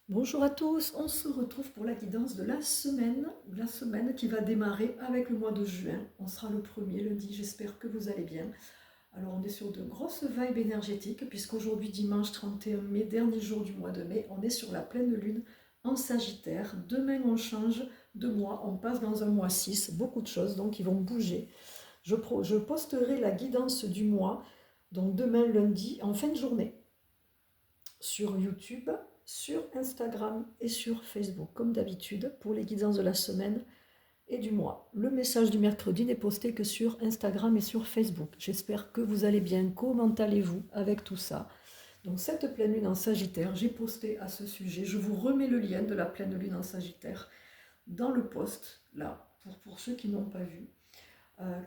Bonjour à tous, on se retrouve pour la guidance de la semaine qui va démarrer avec le mois de juin. On sera le premier lundi, j'espère que vous allez bien. Alors on est sur de grosses vibes énergétiques puisqu'aujourd'hui dimanche 31 mai, dernier jour du mois de mai, on est sur la pleine lune en Sagittaire. Demain on change de mois, on passe dans un mois 6, beaucoup de choses donc qui vont bouger. Je posterai la guidance du mois, donc demain lundi en fin de journée sur YouTube, sur Instagram et sur Facebook, comme d'habitude, pour les guidances de la semaine et du mois. Le message du mercredi n'est posté que sur Instagram et sur Facebook. J'espère que vous allez bien. Comment allez-vous avec tout ça? Donc cette pleine lune en Sagittaire, j'ai posté à ce sujet. Je vous remets le lien de la pleine lune en Sagittaire dans le post, là, pour ceux qui n'ont pas vu. Euh,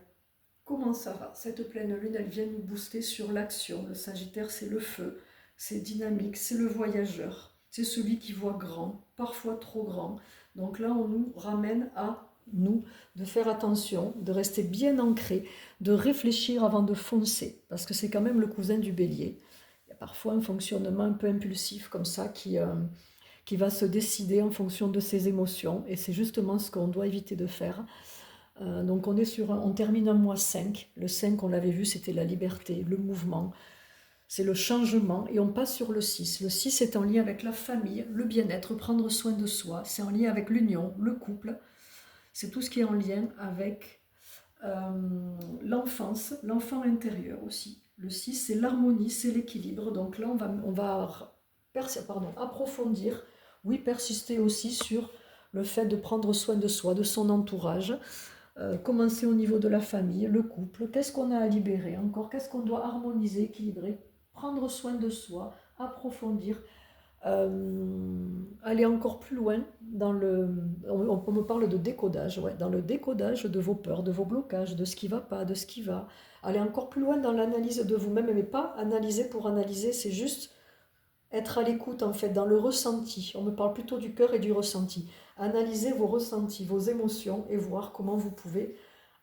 Comment ça va? Cette pleine lune, elle vient nous booster sur l'action. Le Sagittaire, c'est le feu, c'est dynamique, c'est le voyageur, c'est celui qui voit grand, parfois trop grand. Donc là, on nous ramène à nous de faire attention, de rester bien ancré, de réfléchir avant de foncer, parce que c'est quand même le cousin du bélier. Il y a parfois un fonctionnement un peu impulsif comme ça qui va se décider en fonction de ses émotions, et c'est justement ce qu'on doit éviter de faire. Donc on termine un mois 5. Le 5, on l'avait vu, c'était la liberté, le mouvement, c'est le changement. Et on passe sur le 6. Le 6 est en lien avec la famille, le bien-être, prendre soin de soi. C'est en lien avec l'union, le couple. C'est tout ce qui est en lien avec l'enfance, l'enfant intérieur aussi. Le 6, c'est l'harmonie, c'est l'équilibre. Donc là, on va approfondir, oui, persister aussi sur le fait de prendre soin de soi, de son entourage. Commencer au niveau de la famille, le couple, qu'est-ce qu'on a à libérer encore, qu'est-ce qu'on doit harmoniser, équilibrer, prendre soin de soi, approfondir, aller encore plus loin dans on me parle de décodage, ouais, dans le décodage de vos peurs, de vos blocages, de ce qui va pas, de ce qui va, aller encore plus loin dans l'analyse de vous-même, mais pas analyser pour analyser, c'est juste être à l'écoute en fait, dans le ressenti. On me parle plutôt du cœur et du ressenti. Analyser vos ressentis, vos émotions et voir comment vous pouvez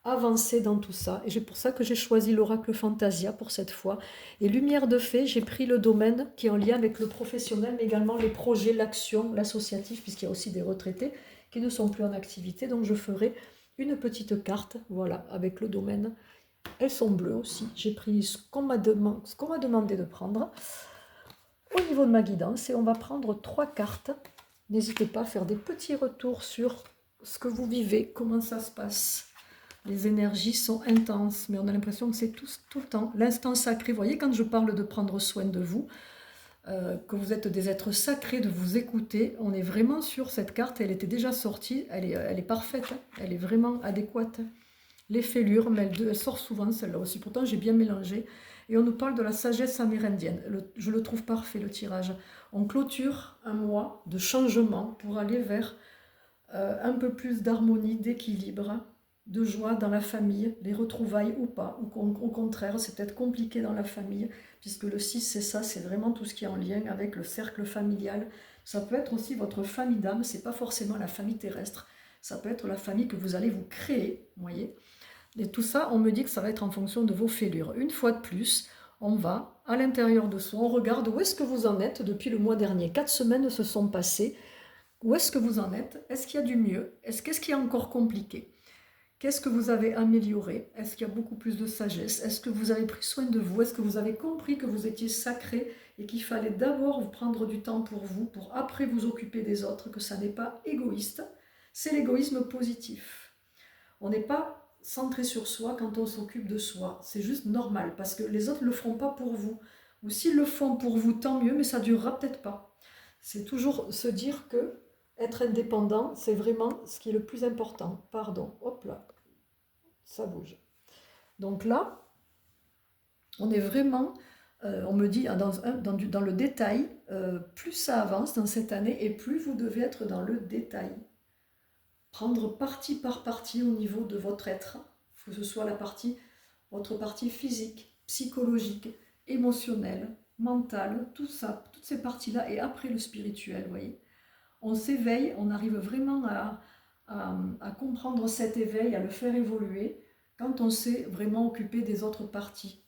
avancer dans tout ça. Et c'est pour ça que j'ai choisi l'oracle Fantasia pour cette fois. Et Lumière de Fée, j'ai pris le domaine qui est en lien avec le professionnel, mais également les projets, l'action, l'associatif, puisqu'il y a aussi des retraités qui ne sont plus en activité. Donc je ferai une petite carte, voilà, avec le domaine. Elles sont bleues aussi. J'ai pris ce qu'on m'a demandé de prendre au niveau de ma guidance et on va prendre 3 cartes. N'hésitez pas à faire des petits retours sur ce que vous vivez, comment ça se passe. Les énergies sont intenses, mais on a l'impression que c'est tout le temps. L'instant sacré, vous voyez, quand je parle de prendre soin de vous, que vous êtes des êtres sacrés, de vous écouter, on est vraiment sur cette carte, elle était déjà sortie, elle est parfaite, hein. Elle est vraiment adéquate. Les fêlures, mais elle sort souvent celle-là aussi. Pourtant, j'ai bien mélangé. Et on nous parle de la sagesse amérindienne. Je le trouve parfait, le tirage. On clôture un mois de changement pour aller vers un peu plus d'harmonie, d'équilibre, de joie dans la famille, les retrouvailles ou pas. Ou au contraire, c'est peut-être compliqué dans la famille, puisque le 6, c'est ça, c'est vraiment tout ce qui est en lien avec le cercle familial. Ça peut être aussi votre famille d'âme, c'est pas forcément la famille terrestre. Ça peut être la famille que vous allez vous créer, vous voyez. Et tout ça, on me dit que ça va être en fonction de vos fêlures. Une fois de plus, on va à l'intérieur de soi, on regarde où est-ce que vous en êtes depuis le mois dernier. 4 semaines se sont passées. Où est-ce que vous en êtes? Est-ce qu'il y a du mieux? Qu'est-ce qui est encore compliqué? Qu'est-ce que vous avez amélioré? Est-ce qu'il y a beaucoup plus de sagesse? Est-ce que vous avez pris soin de vous? Est-ce que vous avez compris que vous étiez sacré et qu'il fallait d'abord vous prendre du temps pour vous, pour après vous occuper des autres, que ça n'est pas égoïste? C'est l'égoïsme positif. On n'est pas centré sur soi quand on s'occupe de soi. C'est juste normal parce que les autres ne le feront pas pour vous. Ou s'ils le font pour vous, tant mieux, mais ça ne durera peut-être pas. C'est toujours se dire que être indépendant, c'est vraiment ce qui est le plus important. Pardon, hop là, ça bouge. Donc là, on est vraiment, on me dit dans le détail, plus ça avance dans cette année et plus vous devez être dans le détail. Prendre partie par partie au niveau de votre être, que ce soit votre partie physique, psychologique, émotionnelle, mentale, tout ça, toutes ces parties-là, et après le spirituel, vous voyez. On s'éveille, on arrive vraiment à comprendre cet éveil, à le faire évoluer, quand on sait vraiment occuper des autres parties.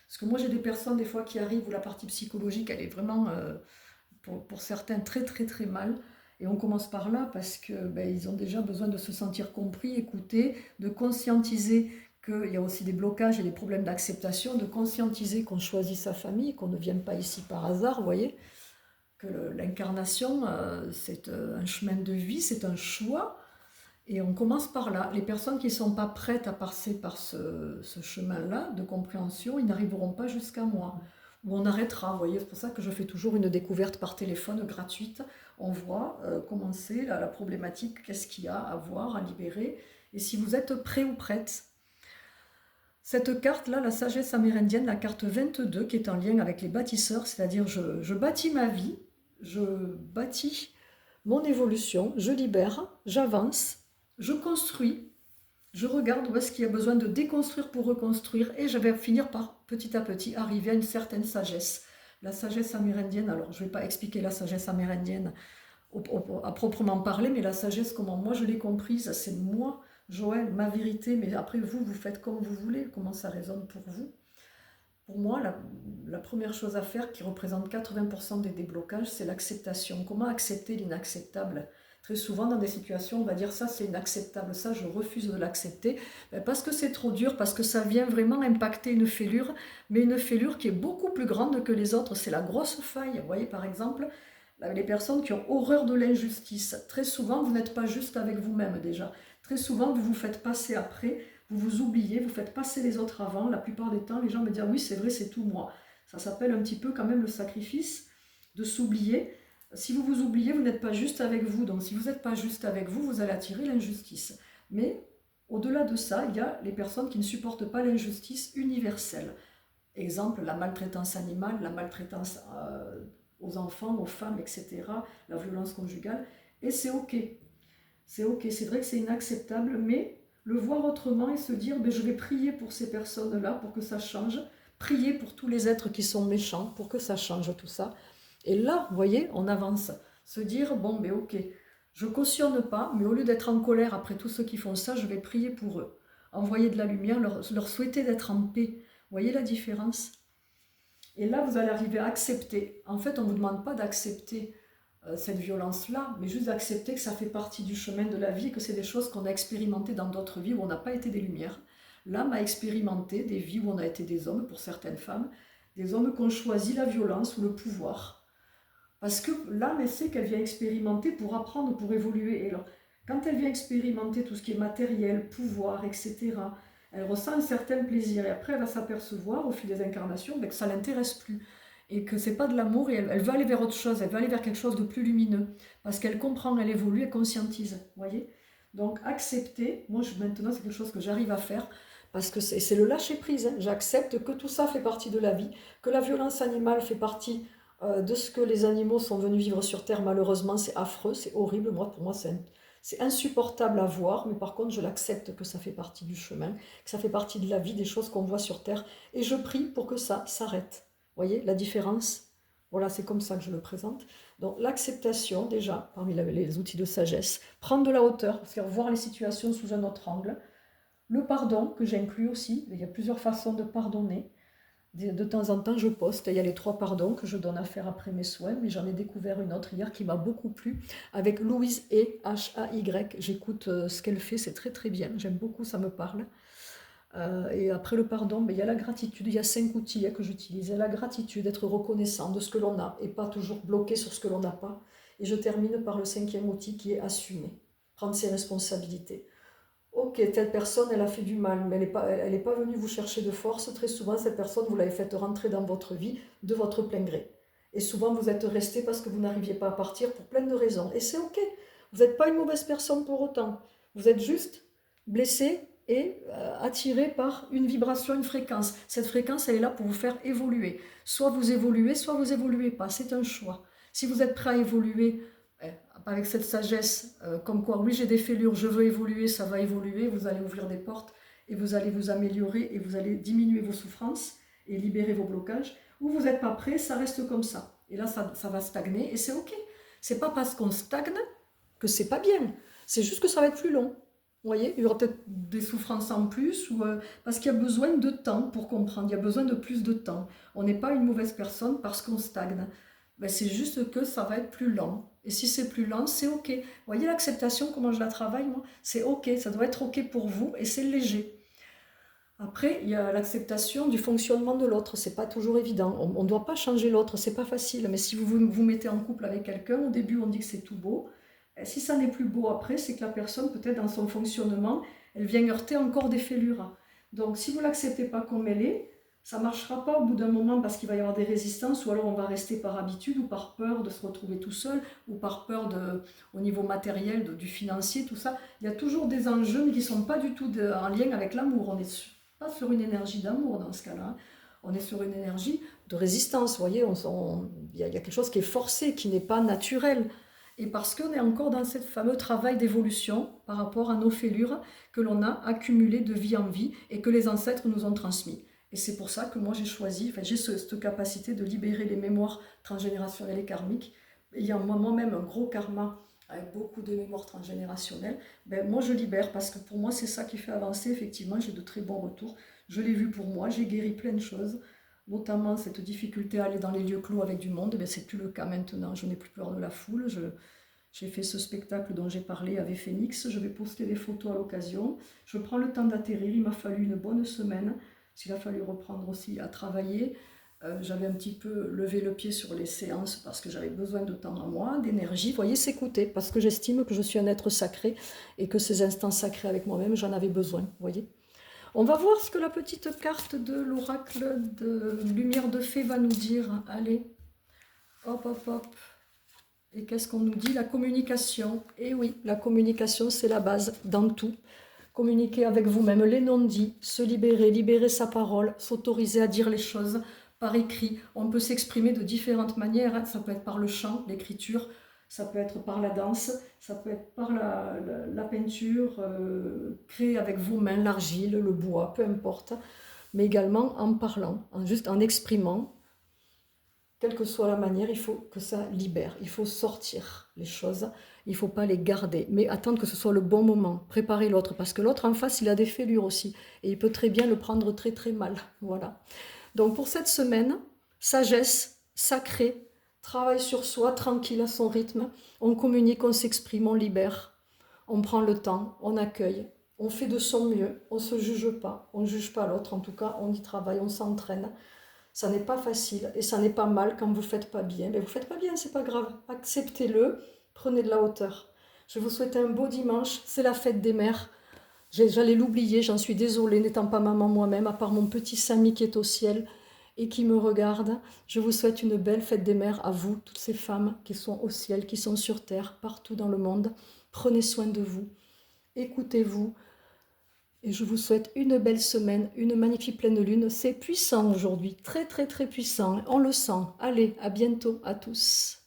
Parce que moi j'ai des personnes des fois qui arrivent où la partie psychologique elle est vraiment pour certains très très très mal. Et on commence par là parce que ils ont déjà besoin de se sentir compris, écoutés, de conscientiser qu'il y a aussi des blocages et des problèmes d'acceptation, de conscientiser qu'on choisit sa famille, qu'on ne vient pas ici par hasard, vous voyez, que l'incarnation, c'est un chemin de vie, c'est un choix, et on commence par là. Les personnes qui ne sont pas prêtes à passer par ce chemin-là de compréhension, ils n'arriveront pas jusqu'à moi. Ou on arrêtera, vous voyez, c'est pour ça que je fais toujours une découverte par téléphone gratuite. On voit comment c'est la problématique, qu'est-ce qu'il y a à voir, à libérer, et si vous êtes prêt ou prête. Cette carte-là, la sagesse amérindienne, la carte 22, qui est en lien avec les bâtisseurs, c'est-à-dire je bâtis ma vie, je bâtis mon évolution, je libère, j'avance, je construis, je regarde où est-ce qu'il y a besoin de déconstruire pour reconstruire, et je vais finir par petit à petit arriver à une certaine sagesse. La sagesse amérindienne, alors je ne vais pas expliquer la sagesse amérindienne à proprement parler, mais la sagesse, comment moi je l'ai comprise, c'est moi, Joël, ma vérité, mais après vous, vous faites comme vous voulez, comment ça résonne pour vous. Pour moi, la première chose à faire, qui représente 80% des déblocages, c'est l'acceptation. Comment accepter l'inacceptable? Très souvent, dans des situations, on va dire ça c'est inacceptable, ça je refuse de l'accepter, parce que c'est trop dur, parce que ça vient vraiment impacter une fêlure, mais une fêlure qui est beaucoup plus grande que les autres, c'est la grosse faille. Vous voyez par exemple, les personnes qui ont horreur de l'injustice, très souvent vous n'êtes pas juste avec vous-même déjà, très souvent vous vous faites passer après, vous vous oubliez, vous faites passer les autres avant. La plupart des temps, les gens me disent oui, c'est vrai, c'est tout moi. Ça s'appelle un petit peu quand même le sacrifice de s'oublier. Si vous vous oubliez, vous n'êtes pas juste avec vous. Donc si vous n'êtes pas juste avec vous, vous allez attirer l'injustice. Mais au-delà de ça, il y a les personnes qui ne supportent pas l'injustice universelle. Exemple, la maltraitance animale, la maltraitance aux enfants, aux femmes, etc., la violence conjugale. Et c'est ok. C'est ok, c'est vrai que c'est inacceptable, mais le voir autrement et se dire je vais prier pour ces personnes-là pour que ça change, prier pour tous les êtres qui sont méchants pour que ça change tout ça. Et là, vous voyez, on avance. Se dire ok, je cautionne pas, mais au lieu d'être en colère après tous ceux qui font ça, je vais prier pour eux. Envoyer de la lumière, leur souhaiter d'être en paix. Vous voyez la différence? Et là, vous allez arriver à accepter. En fait, on ne vous demande pas d'accepter cette violence-là, mais juste d'accepter que ça fait partie du chemin de la vie et que c'est des choses qu'on a expérimentées dans d'autres vies où on n'a pas été des lumières. L'âme a expérimenté des vies où on a été des hommes, pour certaines femmes, des hommes qui ont choisi la violence ou le pouvoir. Parce que l'âme, elle sait qu'elle vient expérimenter pour apprendre, pour évoluer. Et alors, quand elle vient expérimenter tout ce qui est matériel, pouvoir, etc., elle ressent un certain plaisir. Et après, elle va s'apercevoir, au fil des incarnations, que ça ne l'intéresse plus. Et que ce n'est pas de l'amour, et elle veut aller vers autre chose, elle veut aller vers quelque chose de plus lumineux. Parce qu'elle comprend, elle évolue, elle conscientise. Voyez? Donc, accepter, moi maintenant, c'est quelque chose que j'arrive à faire, parce que c'est le lâcher-prise. Hein. J'accepte que tout ça fait partie de la vie, que la violence animale fait partie de ce que les animaux sont venus vivre sur Terre. Malheureusement, c'est affreux, c'est horrible. Pour moi, c'est insupportable à voir, mais par contre, je l'accepte que ça fait partie du chemin, que ça fait partie de la vie, des choses qu'on voit sur Terre. Et je prie pour que ça s'arrête. Vous voyez la différence? Voilà, c'est comme ça que je le présente. Donc, l'acceptation, déjà, parmi les outils de sagesse. Prendre de la hauteur, c'est-à-dire voir les situations sous un autre angle. Le pardon, que j'inclus aussi. Il y a plusieurs façons de pardonner. De temps en temps, je poste. Il y a les 3 pardons que je donne à faire après mes soins, mais j'en ai découvert une autre hier qui m'a beaucoup plu, avec Louise E. H-A-Y. J'écoute ce qu'elle fait, c'est très très bien. J'aime beaucoup, ça me parle. Et après le pardon, il y a la gratitude. Il y a 5 outils que j'utilise. Il y a la gratitude, être reconnaissant de ce que l'on a et pas toujours bloqué sur ce que l'on n'a pas. Et je termine par le 5e outil qui est assumer, prendre ses responsabilités. Ok, telle personne, elle a fait du mal, mais elle n'est pas venue vous chercher de force. Très souvent, cette personne, vous l'avez faite rentrer dans votre vie de votre plein gré. Et souvent, vous êtes resté parce que vous n'arriviez pas à partir pour plein de raisons. Et c'est ok. Vous n'êtes pas une mauvaise personne pour autant. Vous êtes juste blessé et attiré par une vibration, une fréquence. Cette fréquence, elle est là pour vous faire évoluer. Soit vous évoluez pas. C'est un choix. Si vous êtes prêt à évoluer, avec cette sagesse, comme quoi, oui, j'ai des fêlures, je veux évoluer, ça va évoluer, vous allez ouvrir des portes et vous allez vous améliorer et vous allez diminuer vos souffrances et libérer vos blocages. Ou vous n'êtes pas prêt, ça reste comme ça. Et là, ça va stagner et c'est ok. C'est pas parce qu'on stagne que c'est pas bien. C'est juste que ça va être plus long. Vous voyez, il y aura peut-être des souffrances en plus, ou, parce qu'il y a besoin de temps pour comprendre, il y a besoin de plus de temps. On n'est pas une mauvaise personne parce qu'on stagne. ben, c'est juste que ça va être plus lent. Et si c'est plus lent, c'est OK. Vous voyez l'acceptation, comment je la travaille, moi? C'est OK, ça doit être OK pour vous et c'est léger. Après, il y a l'acceptation du fonctionnement de l'autre. C'est pas toujours évident. On ne doit pas changer l'autre, c'est pas facile. Mais si vous mettez en couple avec quelqu'un, au début on dit que c'est tout beau. Et si ça n'est plus beau après, c'est que la personne, peut-être dans son fonctionnement, elle vient heurter encore des fêlures. Donc si vous l'acceptez pas comme elle est, ça ne marchera pas au bout d'un moment parce qu'il va y avoir des résistances, ou alors on va rester par habitude ou par peur de se retrouver tout seul, ou par peur au niveau matériel, du financier, tout ça. Il y a toujours des enjeux, mais qui ne sont pas du tout en lien avec l'amour. On est pas sur une énergie d'amour dans ce cas-là. On est sur une énergie de résistance. Vous voyez, il y a quelque chose qui est forcé, qui n'est pas naturel. Et parce qu'on est encore dans ce fameux travail d'évolution par rapport à nos fêlures que l'on a accumulées de vie en vie et que les ancêtres nous ont transmis. Et c'est pour ça que moi j'ai choisi, enfin j'ai cette capacité de libérer les mémoires transgénérationnelles et karmiques. Ayant moi-même un gros karma avec beaucoup de mémoires transgénérationnelles, ben moi je libère parce que pour moi c'est ça qui fait avancer. Effectivement, j'ai de très bons retours. Je l'ai vu pour moi, j'ai guéri plein de choses, notamment cette difficulté à aller dans les lieux clos avec du monde. Ben, c'est plus le cas maintenant, je n'ai plus peur de la foule. J'ai fait ce spectacle dont j'ai parlé avec Phoenix, je vais poster des photos à l'occasion. Je prends le temps d'atterrir, il m'a fallu une bonne semaine. S'il a fallu reprendre aussi à travailler, j'avais un petit peu levé le pied sur les séances parce que j'avais besoin de temps à moi, d'énergie. Vous voyez, s'écouter, parce que j'estime que je suis un être sacré et que ces instants sacrés avec moi-même, j'en avais besoin. Vous voyez. On va voir ce que la petite carte de l'oracle de Lumière de Fée va nous dire. Allez, hop, hop, hop. Et qu'est-ce qu'on nous dit? La communication. Et oui, la communication, c'est la base dans tout. Communiquer avec vous-même, les non-dits, se libérer, libérer sa parole, s'autoriser à dire les choses par écrit. On peut s'exprimer de différentes manières, hein. Ça peut être par le chant, l'écriture, ça peut être par la danse, ça peut être par la peinture, créer avec vos mains, l'argile, le bois, peu importe, mais également en parlant, juste en exprimant. Quelle que soit la manière, il faut que ça libère, il faut sortir les choses, il ne faut pas les garder, mais attendre que ce soit le bon moment, préparer l'autre, parce que l'autre en face, il a des fêlures aussi, et il peut très bien le prendre très très mal, voilà. Donc pour cette semaine, sagesse, sacrée, travail sur soi, tranquille à son rythme, on communique, on s'exprime, on libère, on prend le temps, on accueille, on fait de son mieux, on ne se juge pas, on ne juge pas l'autre, en tout cas on y travaille, on s'entraîne. Ça n'est pas facile et ça n'est pas mal quand vous ne faites pas bien. Mais vous ne faites pas bien, c'est pas grave. Acceptez-le, prenez de la hauteur. Je vous souhaite un beau dimanche, c'est la fête des mères. J'allais l'oublier, j'en suis désolée, n'étant pas maman moi-même, à part mon petit Samy qui est au ciel et qui me regarde. Je vous souhaite une belle fête des mères à vous, toutes ces femmes qui sont au ciel, qui sont sur terre, partout dans le monde. Prenez soin de vous, écoutez-vous. Et je vous souhaite une belle semaine, une magnifique pleine lune. C'est puissant aujourd'hui, très très très puissant. On le sent. Allez, à bientôt à tous.